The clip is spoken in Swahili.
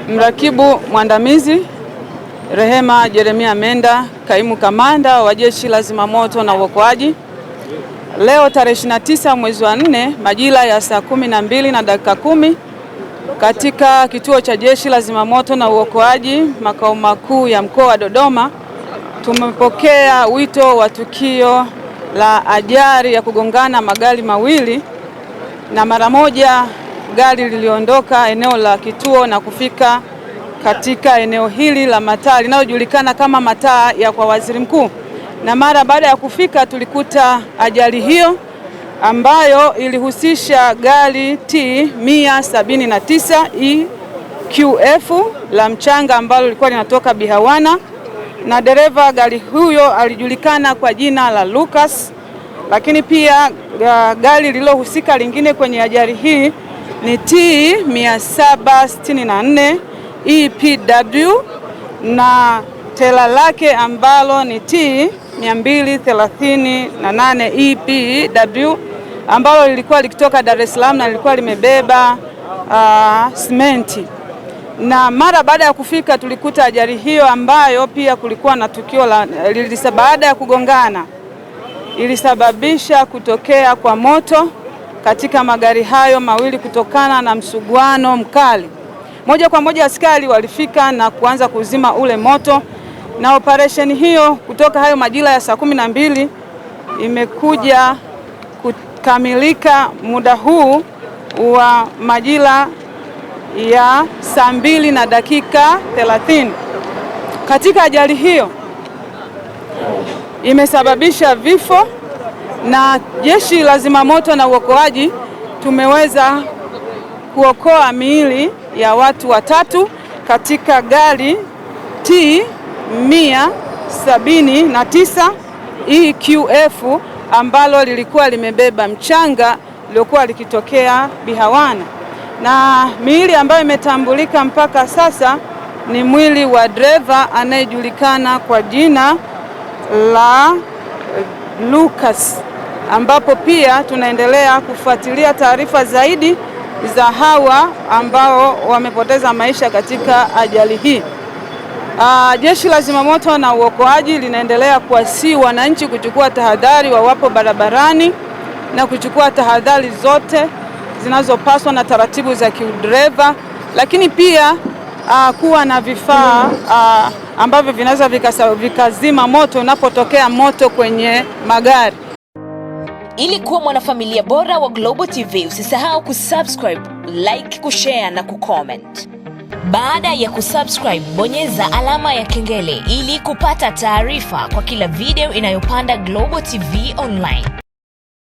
Mrakibu mwandamizi Rehema Jeremia Menda, kaimu kamanda wa Jeshi la Zimamoto na Uokoaji. Leo tarehe 29 mwezi wa 4 majira ya saa 12:10 katika kituo cha Jeshi la Zimamoto na Uokoaji makao makuu ya mkoa wa Dodoma, tumepokea wito wa tukio la ajali ya kugongana magari mawili, na mara moja gari liliondoka eneo la kituo na kufika katika eneo hili la mataa linalojulikana kama mataa ya kwa Waziri Mkuu. Na mara baada ya kufika tulikuta ajali hiyo ambayo ilihusisha gari T179 EQF la mchanga ambalo lilikuwa linatoka Bihawana, na dereva gari huyo alijulikana kwa jina la Lucas. Lakini pia gari lililohusika lingine kwenye ajali hii ni T764 EPW na tela lake ambalo ni T238 EPW ambalo lilikuwa likitoka Dar es Salaam na lilikuwa limebeba simenti. Na mara baada ya kufika tulikuta ajali hiyo ambayo pia kulikuwa na tukio baada ya kugongana ilisababisha kutokea kwa moto katika magari hayo mawili kutokana na msuguano mkali. Moja kwa moja askari walifika na kuanza kuzima ule moto, na operesheni hiyo kutoka hayo majira ya saa 12 imekuja kukamilika muda huu wa majira ya saa 2:30. Katika ajali hiyo imesababisha vifo, na Jeshi la Zimamoto na Uokoaji tumeweza kuokoa miili ya watu watatu katika gari T179 EQF ambalo lilikuwa limebeba mchanga lilikuwa likitokea Bihawana, na miili ambayo imetambulika mpaka sasa ni mwili wa dereva anayejulikana kwa jina la Lucas, ambapo pia tunaendelea kufuatilia taarifa zaidi za hawa ambao wamepoteza maisha katika ajali hii. Jeshi la Zimamoto na Uokoaji linaendelea kuwasihi wananchi kuchukua tahadhari wawapo barabarani na kuchukua tahadhari zote zinazopaswa na taratibu za kiudereva, lakini pia kuwa na vifaa ambavyo vinaweza vikazima moto unapotokea moto kwenye magari. Ili kuwa mwanafamilia bora wa Global TV, usisahau kusubscribe, like, kushare na kucomment. Baada ya kusubscribe, bonyeza alama ya kengele ili kupata taarifa kwa kila video inayopanda Global TV Online.